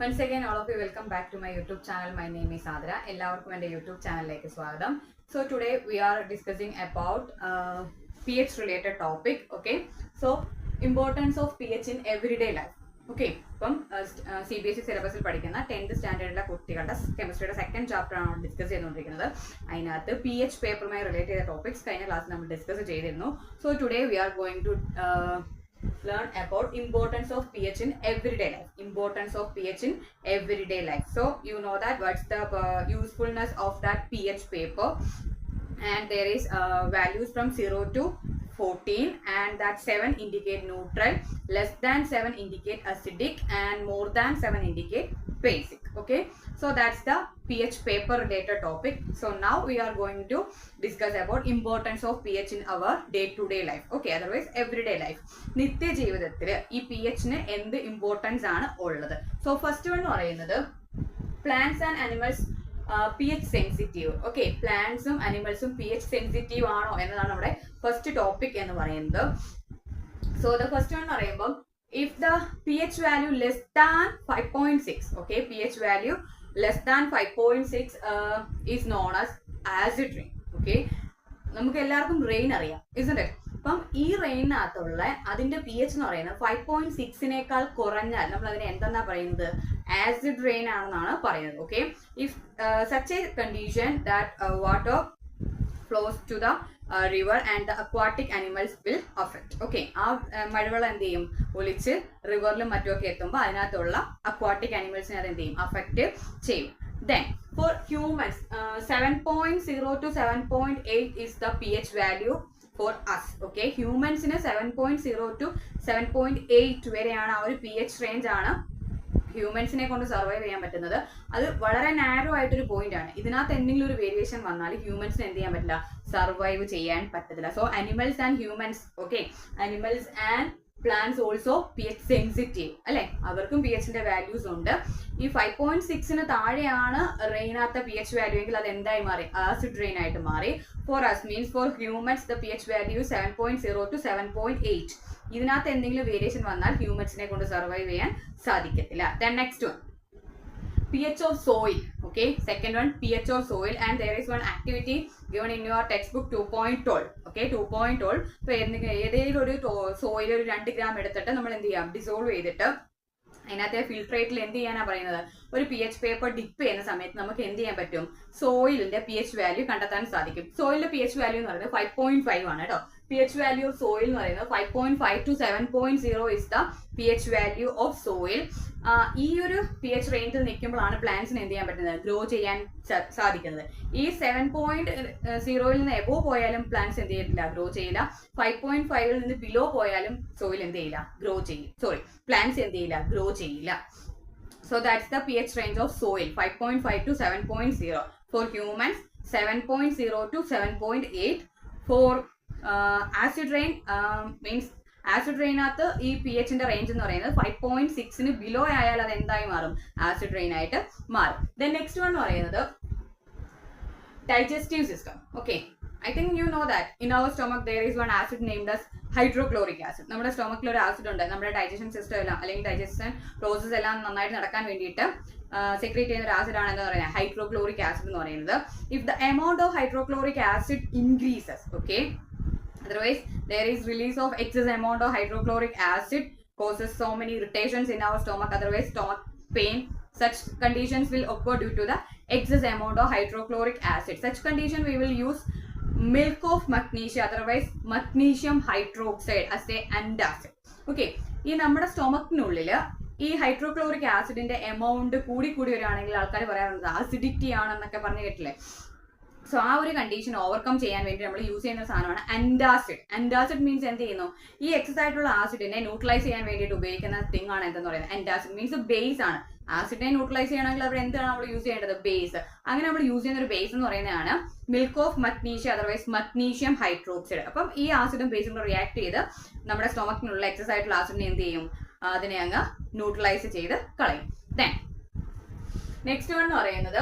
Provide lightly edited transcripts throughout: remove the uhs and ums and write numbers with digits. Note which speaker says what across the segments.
Speaker 1: Once again, all of you, welcome back to my YouTube channel. My name is Adra. എല്ലാവർക്കും എൻ്റെ YouTube ചാനലിലേക്ക് സ്വാഗതം. So today we are discussing about pH related topic. Okay. So importance of pH in everyday life. Okay ഇപ്പം CBSE സിലബസിൽ പഠിക്കുന്ന 10th സ്റ്റാൻഡേർഡിലെ കുട്ടികളുടെ കെമിസ്ട്രിയുടെ സെക്കൻഡ് ചാപ്റ്റർ ആണ് ഡിസ്കസ് ചെയ്തുകൊണ്ടിരിക്കുന്നത്. അതിനകത്ത് PH പേപ്പറുമായി റിലേറ്റ് ചെയ്ത ടോപ്പിക്സ് കഴിഞ്ഞ ക്ലാസ്സിൽ നമ്മൾ ഡിസ്കസ് ചെയ്തിരുന്നു. So today we are going to learn about importance of pH in everyday life. Importance of pH in everyday life. So you know that what's the usefulness of that pH paper, and there is values from 0 to 14, and that 7 indicate neutral, less than 7 indicate acidic, and more than 7 indicate basic. Okay, so that's the pH paper related topic. So now we are going to discuss about importance of pH in our day to day life. Okay, otherwise everyday life. നിത്യ ജീവിതത്തിൽ ഈ pH ന് എന്ത് importance ആണ് ഉള്ളത്? So first one എന്ന് പറയുന്നത് plants and animals pH sensitive. Okay, പ്ലാന്റ്സും അനിമൽസും pH സെൻസിറ്റീവ് ആണോ എന്നതാണ് നമ്മുടെ ഫസ്റ്റ് ടോപ്പിക് എന്ന് പറയുന്നത്. സോ ദ ഫസ്റ്റ് വൺ എന്ന് പറയുമ്പോൾ if the pH value less than 5.6, okay, pH value less than 5.6 is known as acid rain. Okay, നമുക്ക് എല്ലാവർക്കും റെയിൻ അറിയാം, isn't it? അപ്പം ഈ റെയിനകത്തുള്ള അതിന്റെ pH എന്ന് പറയുന്നത് 5.6നേക്കാൾ കുറഞ്ഞാൽ നമ്മൾ അതിനെ എന്തെന്നാ പറയുന്നത്? ആസിഡ് റെയിൻ ആണെന്നാണ് പറയുന്നത്. Okay, if such a condition that water flows to the river and the aquatic animals will affect. Okay, ആ മഴവെള്ളം എന്ത് ചെയ്യും? ഒലിച്ച് റിവറിലും മറ്റുമൊക്കെ എത്തുമ്പോൾ അതിനകത്തുള്ള അക്വാട്ടിക് അനിമൽസിനെ അത് എന്ത് ചെയ്യും? അഫക്റ്റ് ചെയ്യും. Then for humans 7.0 to 7.8 is the pH value for us. Okay, ഹ്യൂമൻസിന് 7.0 to 7.8 വരെയാണ് ആ ഒരു pH റേഞ്ച് ആണ് ഹ്യൂമൻസിനെ കൊണ്ട് സർവൈവ് ചെയ്യാൻ പറ്റുന്നത്. അത് വളരെ നാരോ ആയിട്ടൊരു പോയിന്റ് ആണ്. ഇതിനകത്ത് എന്തെങ്കിലും ഒരു വേരിയേഷൻ വന്നാൽ ഹ്യൂമൻസിന് എന്ത് ചെയ്യാൻ പറ്റില്ല? സർവൈവ് ചെയ്യാൻ പറ്റത്തില്ല. So animals and humans, okay, animals and plants also pH sensitive അല്ലെ, അവർക്കും pHന്റെ വാല്യൂസ് ഉണ്ട്. ഈ 5.6 താഴെയാണ് റെയിനകത്ത pH വാല്യൂ എങ്കിൽ അത് എന്തായി മാറി? ആസിഡ് റെയിൻ ആയിട്ട് മാറി. For us means for humans the pH value 7.0 to 7.8. ഇതിനകത്ത് എന്തെങ്കിലും വേരിയേഷൻ വന്നാൽ ഹ്യൂമൻസിനെ കൊണ്ട് സർവൈവ് ചെയ്യാൻ സാധിക്കത്തില്ല. Then next one, pH of soil. Okay, second one, pH of soil, and there is one activity given in your textbook 2.12. Okay, 2.12. അപ്പോൾ ഏതെങ്കിലും ഒരു soil ഒരു 2 ഗ്രാം എടുത്തിട്ട് നമ്മൾ എന്ത് ചെയ്യാം? ഡിസോൾവ് ചെയ്തിട്ട് അതിനകത്തെ ഫിൽട്രേറ്റിൽ എന്ത് ചെയ്യാനാ പറയുന്നത്? ഒരു pH പേപ്പർ ഡിപ്പ് ചെയ്യുന്ന സമയത്ത് നമുക്ക് എന്ത് ചെയ്യാൻ പറ്റും? സോയിലിന്റെ pH വാല്യൂ കണ്ടെത്താൻ സാധിക്കും. സോയിലിന്റെ pH വാല്യൂ എന്ന് പറയുന്നത് 5.5 ആണ് കേട്ടോ. pH value of soil എന്ന് പറയുന്നത് 5.5 to 7.0 is the pH value of soil. ഈ ഒരു pH റേഞ്ചിൽ നിൽക്കുമ്പോഴാണ് പ്ലാന്റ്സിന് എന്ത് ചെയ്യാൻ പറ്റുന്നത്? ഗ്രോ ചെയ്യാൻ സാധിക്കുന്നത്. ഈ 7.0 നിന്ന് എബോ പോയാലും പ്ലാന്റ്സ് എന്ത് ചെയ്യത്തില്ല? ഗ്രോ ചെയ്യില്ല. 5.5 നിന്ന് ബിലോ പോയാലും സോയിൽ എന്ത് ചെയ്യില്ല? ഗ്രോ ചെയ്യും. പ്ലാന്റ്സ് എന്ത് ചെയ്യില്ല? ഗ്രോ ചെയ്യില്ല. So that's the pH range of soil, 5.5 to 7.0. For humans 7.0 to 7.8. For acid rain means acid റെയിനകത്ത് ഈ pHന്റെ റേഞ്ച് എന്ന് പറയുന്നത് 5.6 ബിലോ ആയാൽ അത് എന്തായി മാറും? ആസിഡ് റെയിൻ ആയിട്ട് മാറും. ദെൻ നെക്സ്റ്റ് വൺ എന്ന് പറയുന്നത് digestive system. Okay, I think you know that in our stomach there is one acid named as hydrochloric acid. നമ്മുടെ സ്റ്റൊമക്കിൽ ഒരു ആസിഡ് ഉണ്ട്. നമ്മുടെ ഡൈജഷൻ സിസ്റ്റം എല്ലാം അല്ലെങ്കിൽ ഡൈജഷൻ പ്രോസസ് എല്ലാം നന്നായിട്ട് നടക്കാൻ വേണ്ടിയിട്ട് സെക്രീറ്റ് ചെയ്യുന്ന ഒരു ആസിഡ് ആണ് എന്ന് പറയുന്നത് ഹൈഡ്രോക്ലോറിക് ആസിഡ് എന്ന് പറയുന്നത്. If the amount of hydrochloric acid increases, okay, otherwise there is release of excess amount of hydrochloric acid causes so many irritations in our stomach, otherwise stomach pain. Such conditions will occur due to the excess amount of hydrochloric acid. Such condition we will use milk of magnesia, otherwise magnesium hydroxide as a antacid. Okay, ഈ നമ്മുടെ സ്റ്റൊമക്കിനുള്ളിൽ ഈ hydrochloric ആസിഡിന്റെ amount കൂടി വരികയാണെങ്കിൽ ആൾക്കാർ പറയാറുണ്ട് acidity ആണെന്നൊക്കെ പറഞ്ഞു കേട്ടില്ലേ. സോ ആ ഒരു കണ്ടീഷൻ ഓവർകം ചെയ്യാൻ വേണ്ടി നമ്മൾ യൂസ് ചെയ്യുന്ന സാധനമാണ് അന്റാസിഡ്. അന്റാസിഡ് മീൻസ് എന്ത് ചെയ്യുന്നു? ഈ എക്സസ് ആയിട്ടുള്ള ആസിഡിനെ ന്യൂട്രലൈസ് ചെയ്യാൻ വേണ്ടിയിട്ട് ഉപയോഗിക്കുന്ന തിങ് ആണ് എന്തെന്ന് പറയുന്നത് അന്റാസിഡ്. മീൻസ് ബേസ് ആണ്. ആസിഡിനെ ന്യൂട്രലൈസ് ചെയ്യണമെങ്കിൽ അവിടെ എന്താണ് നമ്മൾ യൂസ് ചെയ്യേണ്ടത്? ബേസ്. അങ്ങനെ നമ്മൾ യൂസ് ചെയ്യുന്ന ഒരു ബേസ് എന്ന് പറയുന്നതാണ് milk of magnesia, otherwise magnesium hydroxide. അപ്പം ഈ ആസിഡും ബേസും കൂടെ റിയാക്ട് ചെയ്ത് നമ്മുടെ സ്റ്റൊമക്കിനുള്ള എക്സസ് ആയിട്ടുള്ള ആസിഡിനെ എന്ത് ചെയ്യും? അതിനെ അങ്ങ് ന്യൂട്രലൈസ് ചെയ്ത് കളയും. ദെൻ നെക്സ്റ്റ് വൺ എന്ന് പറയുന്നത്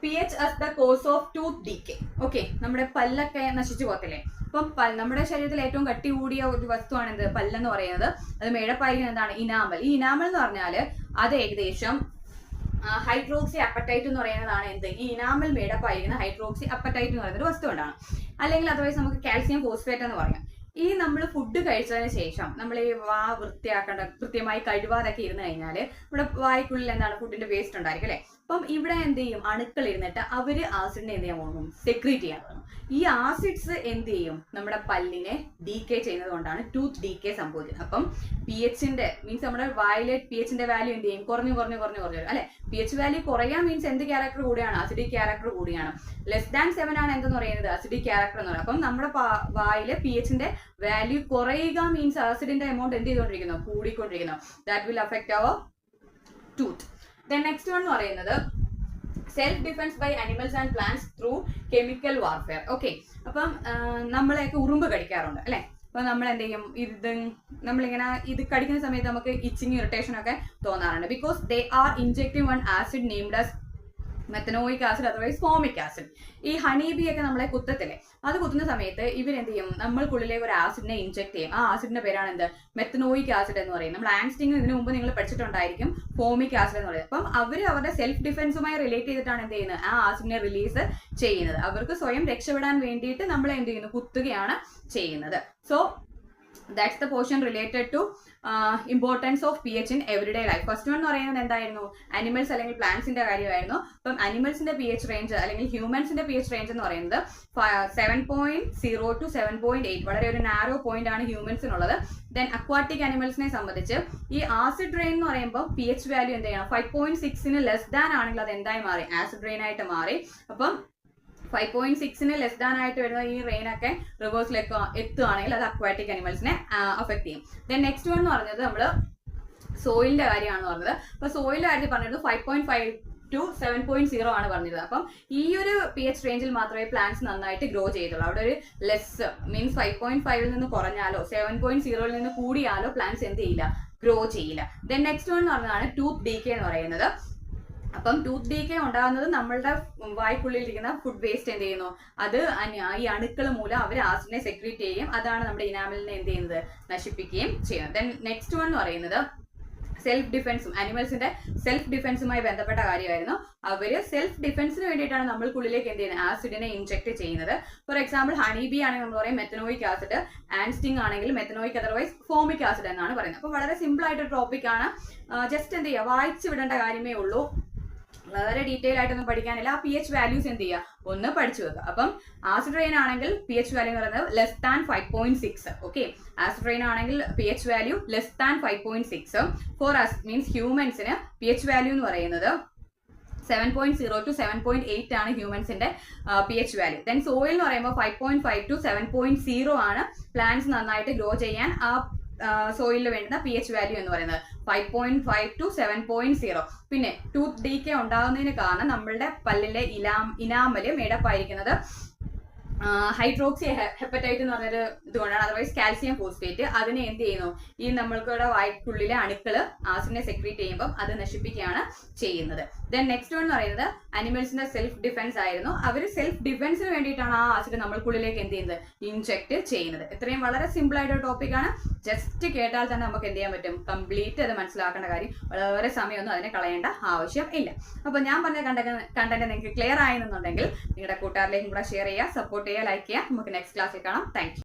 Speaker 1: pH as the cause of tooth decay. Okay, നമ്മുടെ പല്ലൊക്കെ നശിച്ചു പോകത്തില്ലേ? അപ്പം നമ്മുടെ ശരീരത്തിൽ ഏറ്റവും കട്ടി കൂടിയ ഒരു വസ്തുവാണ് എന്ത്, പല്ലെന്ന് പറയുന്നത്. അത് മേടപ്പായിരിക്കുന്നത് എന്താണ്, ഇനാമൽ. ഈ ഇനാമൽ എന്ന് പറഞ്ഞാൽ അത് ഏകദേശം ഹൈഡ്രോക്സി അപ്പറ്റൈറ്റ് എന്ന് പറയുന്നതാണ് എന്ത്, ഈ ഇനാമൽ മേടപ്പായിരിക്കുന്ന ഹൈഡ്രോക്സി അപ്പറ്റൈറ്റ് എന്ന് പറയുന്ന ഒരു വസ്തു കൊണ്ടാണ്. അല്ലെങ്കിൽ അതർവൈസ് നമുക്ക് കാൽസ്യം ഫോസ്ഫേറ്റ് എന്ന് പറയാം. ഈ നമ്മൾ ഫുഡ് കഴിച്ചതിന് ശേഷം നമ്മൾ ഈ വാ വൃത്തിയാക്കേണ്ട, കൃത്യമായി കഴുകാതൊക്കെ ഇരുന്ന് കഴിഞ്ഞാൽ നമ്മുടെ വായ്ക്കുള്ളിൽ എന്താണ്, ഫുഡിന്റെ വേസ്റ്റ് ഉണ്ടായിരിക്കും അല്ലെ. അപ്പം ഇവിടെ എന്ത് ചെയ്യും, അണുക്കൾ ഇരുന്നിട്ട് അവര് ആസിഡിനെ എന്ത് ചെയ്യാൻ പോകും, സെക്രീറ്റ് ചെയ്യാൻ തുടങ്ങും. ഈ ആസിഡ്സ് എന്ത് ചെയ്യും, നമ്മുടെ പല്ലിനെ ഡീകേ ചെയ്യുന്നത് കൊണ്ടാണ് ടൂത്ത് ഡീകേ സംഭവിക്കുന്നത്. അപ്പം പി എച്ചിന്റെ മീൻസ് നമ്മുടെ വായിലെ പി എച്ചിന്റെ വാല്യൂ എന്ത് ചെയ്യും, കുറഞ്ഞു അല്ലെ. പി എച്ച് വാല്യൂ കുറയാൻ മീൻസ് എന്ത് ക്യാരക്ടർ കൂടിയാണ്, അസിഡിക് ക്യാരക്ടർ കൂടിയാണ്. ലെസ് ദാൻ 7 ആണ് എന്തെന്ന് പറയുന്നത്, അസിഡിക് ക്യാരക്ടർ എന്ന് പറയുന്നത്. അപ്പം നമ്മുടെ വായിലെ പി എച്ചിന്റെ വാല്യൂ കുറയുക മീൻസ് ആസിഡിന്റെ എമൗണ്ട് എന്ത് ചെയ്തുകൊണ്ടിരിക്കുന്നു, കൂടിക്കൊണ്ടിരിക്കുന്നു. That will affect our tooth. Then next one എന്ന് പറയുന്നത് self defence by animals and plants through chemical warfare. Okay, അപ്പം നമ്മളെയൊക്കെ ഉറുമ്പ് കടിക്കാറുണ്ട് അല്ലെ. അപ്പൊ നമ്മൾ എന്ത് ചെയ്യും, നമ്മളിങ്ങനെ ഇത് കടിക്കുന്ന സമയത്ത് നമുക്ക് ഇച്ചിങ് ഇറിറ്റേഷൻ ഒക്കെ തോന്നാറുണ്ട്. Because they are injecting one acid named as methanoic acid otherwise formic acid. ഈ ഹണി ബി ഒക്കെ നമ്മളെ കുത്തത്തില്ലേ, അത് കുത്തുന്ന സമയത്ത് ഇവരെന്ത് ചെയ്യും, നമ്മൾക്കുള്ളിലേക്ക് ഒരു ആസിഡിനെ ഇൻജെക്ട് ചെയ്യും. ആ ആസിഡിന്റെ പേരാണ് എന്ത്, മെത്തനോയിക് ആസിഡ് എന്ന് പറയും. നമ്മൾ ആൻസ്റ്റിങ് ഇതിനു മുമ്പ് നിങ്ങൾ പഠിച്ചിട്ടുണ്ടായിരിക്കും ഫോമിക് ആസിഡ് എന്ന് പറയുന്നത്. അപ്പം അവർ അവരുടെ സെൽഫ് ഡിഫെൻസുമായി റിലേറ്റ് ചെയ്തിട്ടാണ് എന്ത് ചെയ്യുന്നത്, ആ ആസിഡിനെ റിലീസ് ചെയ്യുന്നത്. അവർക്ക് സ്വയം രക്ഷപ്പെടാൻ വേണ്ടിയിട്ട് നമ്മൾ എന്ത് ചെയ്യുന്നു, കുത്തുകയാണ് ചെയ്യുന്നത്. So that's the portion related to importance of P H in everyday life. First one എന്ന് പറയുന്നത് എന്തായിരുന്നു, അനിമൽസ് അല്ലെങ്കിൽ പ്ലാന്റ്സിന്റെ കാര്യമായിരുന്നു. അപ്പം അനിമൽസിന്റെ പി എച്ച് റേഞ്ച് അല്ലെങ്കിൽ ഹ്യൂമൻസിന്റെ പി എച്ച് റേഞ്ച് എന്ന് പറയുന്നത് 7.0 to 7.8, വളരെ ഒരു നാരോ പോയിന്റ് ആണ് ഹ്യൂമൻസിനുള്ളത്. ദെൻ അക്വാട്ടിക് അനിമൽസിനെ സംബന്ധിച്ച് ഈ ആസിഡ് റെയിൻ എന്ന് പറയുമ്പോൾ പി എച്ച് വാല്യൂ എന്ത് ചെയ്യണം, 5.6 ലെസ് ദാൻ ആണെങ്കിൽ അത് എന്തായി മാറി, ആസിഡ് റെയിൻ ആയിട്ട് മാറി. അപ്പം 5.6 ലെസ് ദാൻ ആയിട്ട് വരുന്ന ഈ റെയിൻ ഒക്കെ റിവേഴ്സിലേക്ക് എത്തുകയാണെങ്കിൽ അത് അക്വാറ്റിക് അനിമൽസിനെ അഫക്ട് ചെയ്യും. ദെൻ നെക്സ്റ്റ് വൺ എന്ന് പറഞ്ഞത് നമ്മൾ സോയിലിന്റെ കാര്യമാണെന്ന് പറഞ്ഞത്. അപ്പൊ സോയിലിന്റെ കാര്യത്തിൽ പറഞ്ഞത് 5.5 to 7.0 ആണ് പറഞ്ഞത്. അപ്പം ഈ ഒരു പി എച്ച് റേഞ്ചിൽ മാത്രമേ പ്ലാന്റ്സ് നന്നായിട്ട് ഗ്രോ ചെയ്തുള്ളൂ. അവിടെ ഒരു ലെസ് മീൻസ് 5.5 നിന്ന് കുറഞ്ഞാലോ 7.0 നിന്ന് കൂടിയാലോ പ്ലാന്റ്സ് എന്ത് ചെയ്യില്ല, ഗ്രോ ചെയ്യില്ല. ദെൻ നെക്സ്റ്റ് വൺ എന്ന് പറഞ്ഞതാണ് ടൂത്ത് ഡീകേ എന്ന് പറയുന്നത്. അപ്പം ടൂത്ത് ഡീകേ ഉണ്ടാകുന്നത് നമ്മളുടെ വായ്ക്കുള്ളിലിരിക്കുന്ന ഫുഡ് വേസ്റ്റ് എന്ത് ചെയ്യുന്നു, അത് ഈ അണുക്കൾ മൂലം അവർ ആസിഡിനെ സെക്രീറ്റ് ചെയ്യും. അതാണ് നമ്മുടെ ഇനാമലിനെ എന്ത് ചെയ്യുന്നത്, നശിപ്പിക്കുകയും ചെയ്യുന്നത്. ദെൻ നെക്സ്റ്റ് വൺ എന്ന് പറയുന്നത് സെൽഫ് ഡിഫെൻസും അനിമൽസിന്റെ സെൽഫ് ഡിഫെൻസുമായി ബന്ധപ്പെട്ട കാര്യമായിരുന്നു. അവര് സെൽഫ് ഡിഫെൻസിന് വേണ്ടിയിട്ടാണ് നമ്മൾക്കുള്ളിലേക്ക് എന്ത് ചെയ്യുന്നത്, ആസിഡിനെ ഇൻജെക്ട് ചെയ്യുന്നത്. ഫോർ എക്സാമ്പിൾ ഹണി ബി ആണെങ്കിൽ നമ്മൾ പറയും മെത്തനോയിക് ആസിഡ്, ആൻസ്റ്റിങ് ആണെങ്കിൽ മെത്തനോയിക് അതർവൈസ് ഫോമിക് ആസിഡ് എന്നാണ് പറയുന്നത്. അപ്പോൾ വളരെ സിമ്പിൾ ആയിട്ടൊരു ടോപ്പിക് ആണ്. ജസ്റ്റ് എന്ത് ചെയ്യുക, വായിച്ചു വിടേണ്ട കാര്യമേ ഉള്ളൂ. വളരെ ഡീറ്റെയിൽ ആയിട്ടൊന്നും പഠിക്കാനില്ല. ആ പി എച്ച് വാല്യൂസ് എന്ത് ചെയ്യുക, ഒന്ന് പഠിച്ചു വെക്കുക. അപ്പം ആസിഡ് റെയിൻ ആണെങ്കിൽ പി എച്ച് വാല്യൂ എന്ന് പറയുന്നത് less than 5.6. Okay, acid rain ആണെങ്കിൽ P H value less than 5.6. For us means ഹ്യൂമൻസിന് പി എച്ച് വാല്യൂ എന്ന് പറയുന്നത് 7.0 to 7.8 ആണ് ഹ്യൂമൻസിന്റെ P H value. Then soil എന്ന് പറയുമ്പോൾ 5.5 to 7.0 ആണ് പ്ലാന്റ്സ് നന്നായിട്ട് ഗ്രോ ചെയ്യാൻ ആ സോയിലിൽ വേണ്ടുന്ന പി എച്ച് വാല്യൂ എന്ന് പറയുന്നത് 5.5 to 7.0. പിന്നെ ടൂത്ത് ഡീകേ ഉണ്ടാകുന്നതിന് കാരണം നമ്മളുടെ പല്ലിലെ ഇനാമല് മേഡപ്പ് ആയിരിക്കുന്നത് ഹൈഡ്രോക്സി ഹെപ്പറ്റൈറ്റ് എന്ന് പറഞ്ഞൊരു ഇതുകൊണ്ടാണ്. അതർവൈസ് കാൽസ്യം ഫോസ്ഫേറ്റ് അതിനെ എന്ത് ചെയ്യുന്നു, ഈ നമ്മൾക്കുള്ള വായ്ക്കുള്ളിലെ അണുക്കള് ആസിഡിനെ സെക്രീറ്റ് ചെയ്യുമ്പോൾ അത് നശിപ്പിക്കുകയാണ് ചെയ്യുന്നത്. ദെൻ നെക്സ്റ്റ് വൺ എന്ന് പറയുന്നത് അനിമൽസിന്റെ സെൽഫ് ഡിഫെൻസ് ആയിരുന്നു. അവർ സെൽഫ് ഡിഫെൻസിന് വേണ്ടിയിട്ടാണ് ആ ആസിഡ് നമ്മൾക്കുള്ളിലേക്ക് എന്ത് ചെയ്യുന്നത്, ഇൻജെക്ട് ചെയ്യുന്നത്. ഇത്രയും വളരെ സിമ്പിൾ ആയിട്ടൊരു ടോപ്പിക്കാണ്. ജസ്റ്റ് കേട്ടാൽ തന്നെ നമുക്ക് എന്ത് ചെയ്യാൻ പറ്റും, കംപ്ലീറ്റ് അത് മനസ്സിലാക്കേണ്ട കാര്യം, വളരെ സമയമൊന്നും അതിനെ കളയേണ്ട ആവശ്യം ഇല്ല. അപ്പൊ ഞാൻ പറഞ്ഞ കണ്ടന്റ് നിങ്ങൾക്ക് ക്ലിയർ ആയെന്നുണ്ടെങ്കിൽ നിങ്ങളുടെ കൂട്ടുകാരിലേക്കും കൂടെ ഷെയർ ചെയ്യുക, സപ്പോർട്ട് ചെയ്യുക, ലൈക്ക് ചെയ്യുക. നമുക്ക് നെക്സ്റ്റ് ക്ലാസ്സിൽ കാണാം. Thank you.